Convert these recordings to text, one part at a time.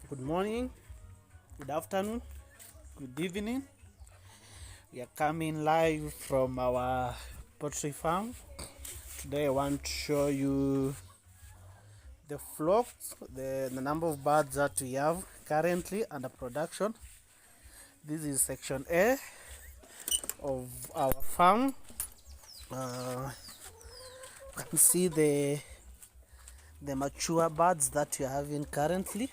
Good morning, good afternoon, good evening. We are coming live from our poultry farm. Today I want to show you the flocks, the number of birds that we have currently under production. This is section A of our farm. You can see the mature birds that we are having currently.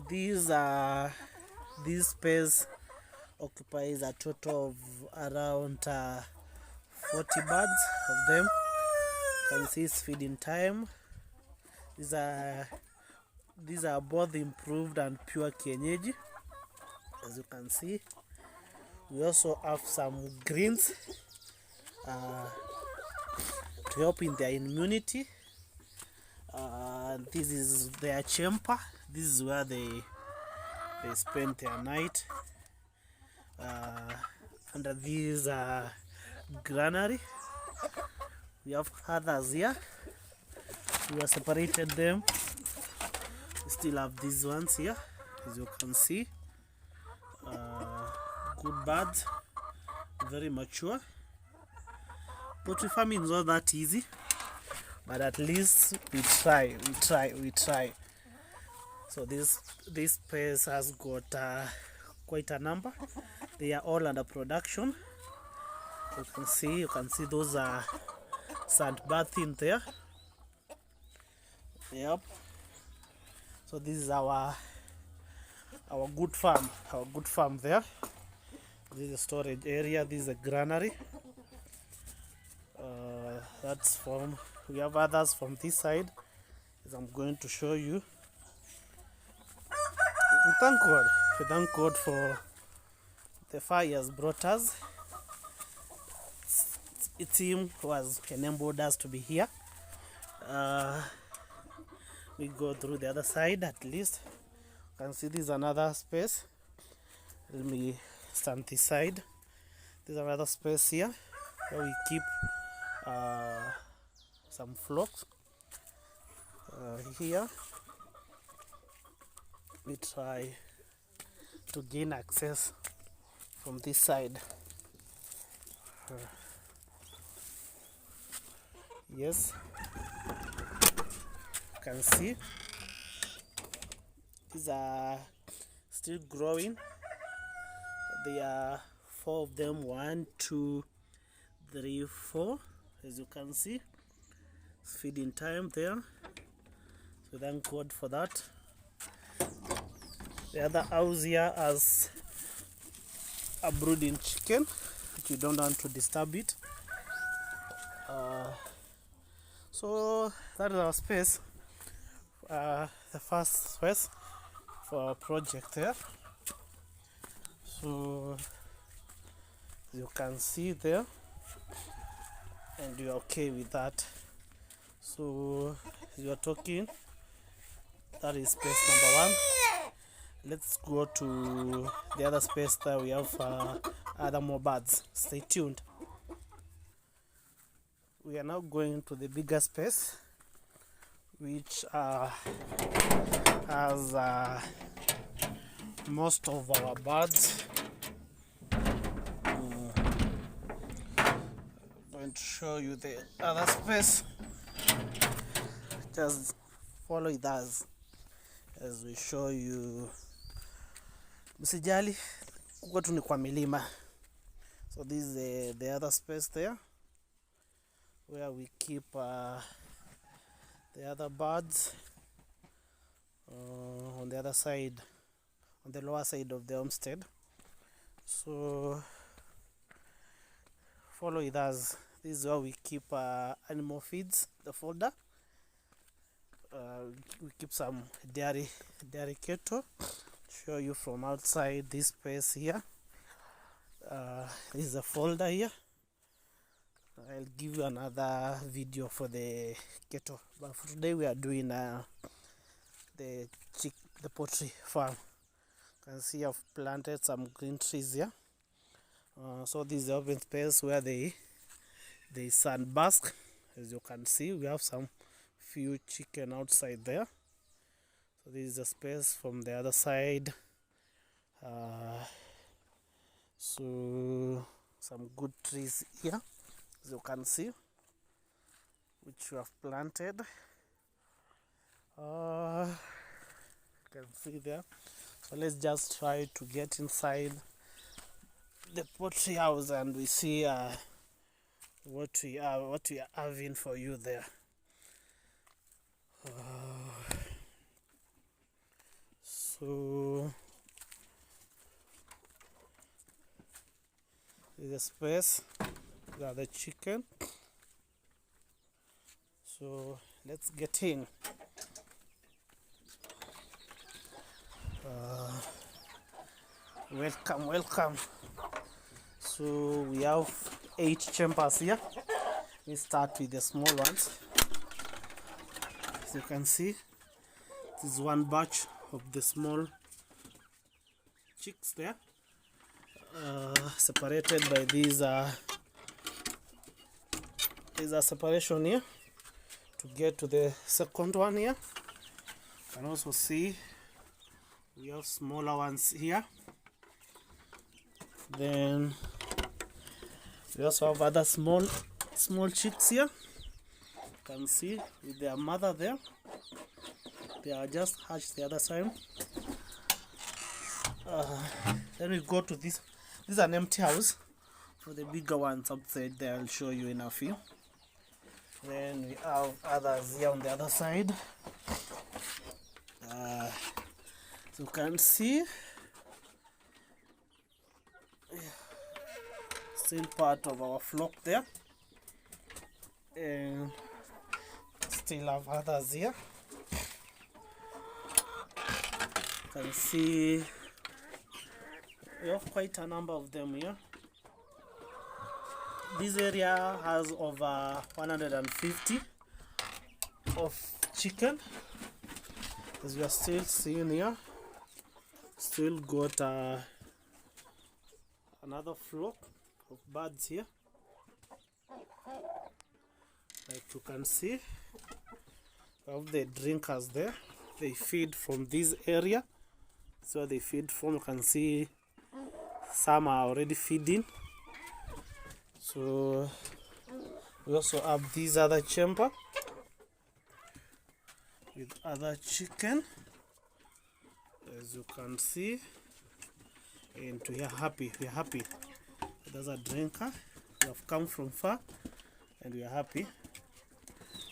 This space occupies a total of around 40 birds of them. You can see it's feeding time. These are both improved and pure kienyeji, as you can see. We also have some greens to help in their immunity. This is their chamber. This is where they spend their night under this granary. We have others here. We have separated them. We still have these ones here, as you can see. Good birds, very mature. Poultry farming is not that easy, but at least we try. So this space has got quite a number. They are all under production. You can see those are sunbathing there. Yep. So this is our good farm there. This is a storage area. This is a granary. That's from. We have others from this side, as I'm going to show you. We thank God for the far He has brought us. It's Him who has enabled us to be here. We go through the other side at least. You can see this is another space. Let me stand this side. There's another space here where we keep some flocks. Here we try to gain access from this side. Yes, you can see these are still growing. There are 4 of them. 1, 2, 3, 4. As you can see, it's feeding time there. So thank God for that. The other house here has a brooding chicken, which you don't want to disturb it. So that is our space, the first space for our project there. So you can see there, and you're okay with that. So you are talking, that is space number 1. Let's go to the other space that we have other more birds. Stay tuned. We are now going to the bigger space, which has most of our birds. I'm going to show you the other space. Just follow with us as we show you. Msijali, kuko tu ni kwa milima. So this is the other space there, where we keep the other birds on the other side, on the lower side of the homestead. So follow with us. This is where we keep animal feeds, the folder. We keep some dairy cattle. Show you from outside this space here. This is a folder here. I'll give you another video for the cattle, but for today we are doing the poultry farm. You can see I've planted some green trees here. So this is the open space where they sunbask. As you can see, we have some few chicken outside there. So this is the space from the other side. So some good trees here, as you can see, which we have planted. You can see there. So let's just try to get inside the poultry house and we see what we are having for you there. So there's a space. Got the chicken. So let's get in. Welcome. So we have 8 chambers here. We start with the small ones. As you can see, this is one batch of the small chicks there, separated by these is a separation here to get to the second one here. You can also see we have smaller ones here. Then we also have other small chicks here. You can see with their mother there. They are just hatched the other side. Then we go to this. This is an empty house. For the bigger ones outside there, I'll show you in a few. Then we have others here on the other side. So you can see still part of our flock there, and still have others here. You can see we have quite a number of them here. This area has over 150 of chicken, as you are still seeing here. Still got another flock of birds here, like you can see. We have the drinkers there. They feed from this area, so they feed from, you can see some are already feeding. So we also have this other chamber with other chicken, as you can see, and we are happy. There's a drinker. We have come from far and we are happy.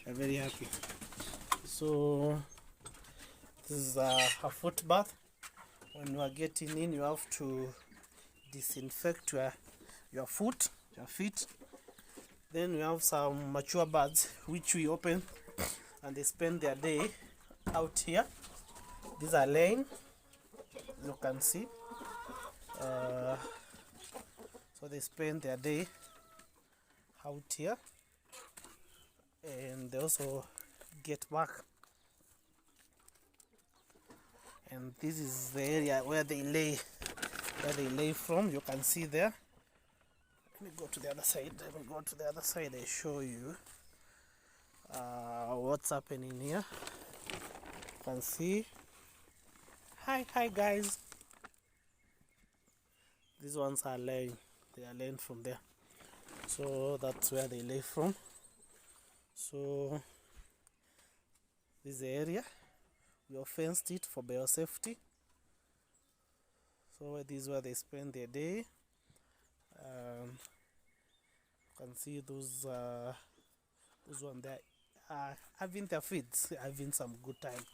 We're very happy. So this is a foot bath. When you are getting in, you have to disinfect your feet. Then we have some mature birds which we open and they spend their day out here. These are laying, you can see. So they spend their day out here, and they also get back. And this is the area where they lay from. You can see there. Let me go to the other side. I show you what's happening here. You can see. Hi guys. These ones are laying. They are laying from there. So that's where they lay from. So this is the area. We have fenced it for biosafety. So this is where they spend their day. You can see those one there having their feeds, having some good time.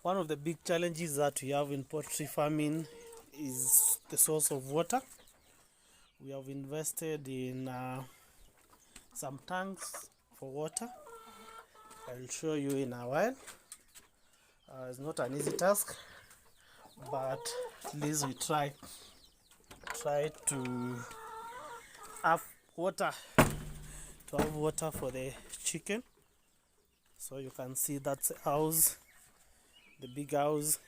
One of the big challenges that we have in poultry farming is the source of water. We have invested in some tanks for water. I'll show you in a while. It's not an easy task, but at least we try to have water for the chicken. So you can see that's a house, the big house.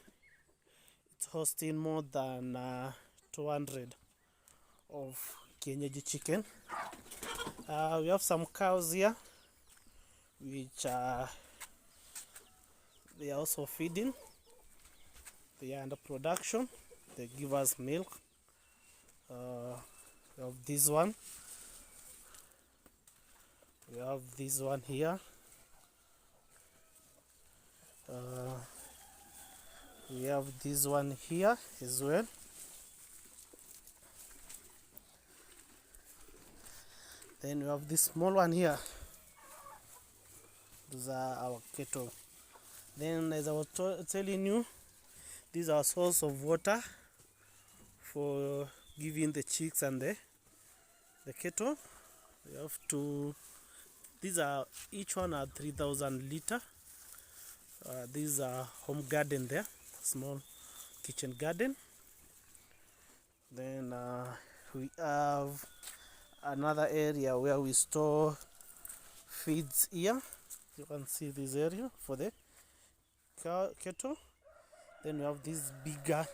It's hosting more than 200 of kienyeji chicken. We have some cows here which They are also feeding. They are under production. They give us milk. We have this one. We have this one here. We have this one here as well. Then we have this small one here. These are our cattle. Then, as I was telling you, this is our source of water for giving the chicks and the cattle. We have to. These are each one are 3,000 liter. These are home garden there, small kitchen garden. Then we have another area where we store feeds here. You can see this area for the cattle. Then we have this bigger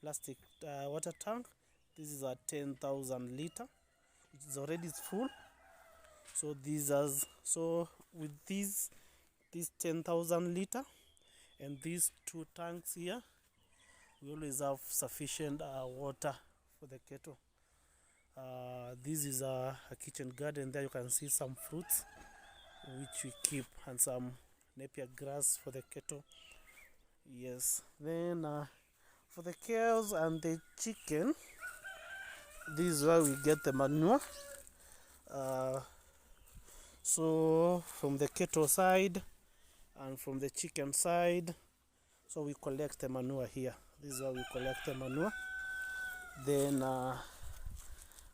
plastic water tank. This is a 10,000 liter. It is already full. So with this 10,000 liter and these two tanks here, we always have sufficient water for the cattle. This is a kitchen garden. There you can see some fruits which we keep and some napier grass for the cattle. Yes. Then for the cows and the chicken, this is where we get the manure. So from the cattle side and from the chicken side, so we collect the manure here. This is where we collect the manure. Then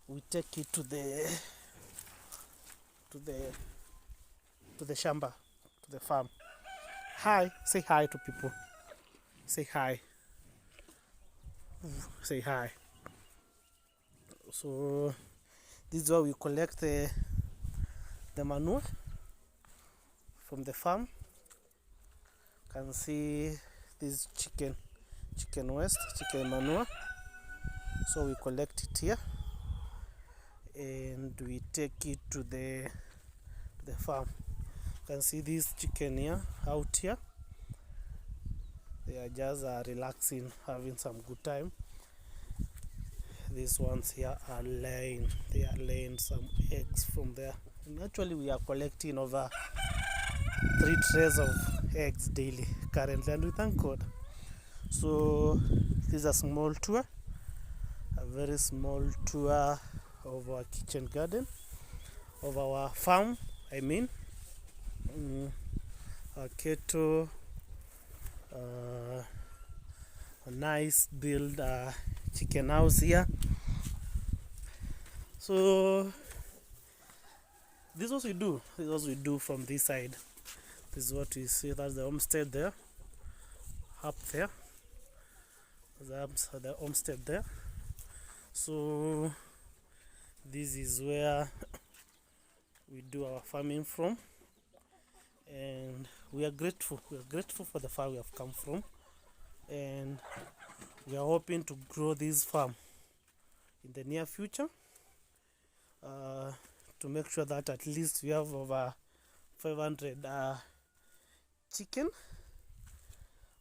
we take it to the shamba, to the farm. Hi, say hi to people. Say hi. Say hi. So this is where we collect the manure from the farm. You can see this chicken waste, chicken manure. So we collect it here and we take it to the farm. You can see this chicken here, out here. They are just relaxing, having some good time. These ones here are laying. They are laying some eggs from there. And actually, we are collecting over 3 trays of eggs daily currently, and we thank God. So this is a small tour, a very small tour of our kitchen garden, of our farm. I mean, our cattle, a nice build chicken house here. So this is what we do. This is what we do from this side. This is what we see. That's the homestead there. Up there. That's the homestead there. So this is where we do our farming from, and we are grateful. We are grateful for the farm we have come from, and we are hoping to grow this farm in the near future, to make sure that at least we have over 500 chicken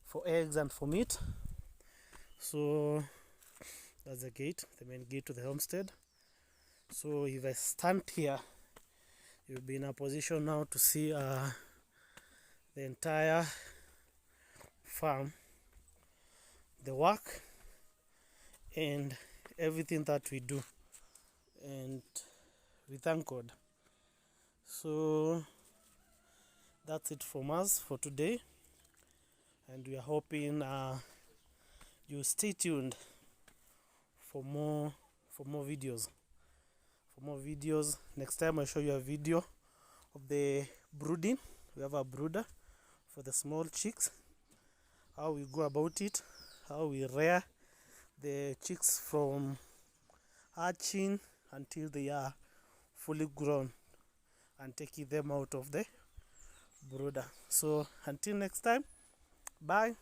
for eggs and for meat. So that's the gate, the main gate to the homestead. So if I stand here, you'll be in a position now to see the entire farm, the work and everything that we do, and we thank God. So that's it from us for today, and we are hoping you stay tuned for more videos. Next time I'll show you a video of the brooding. We have a brooder for the small chicks, how we go about it, how we rear the chicks from hatching until they are fully grown, and taking them out of the brooder. So until next time, bye.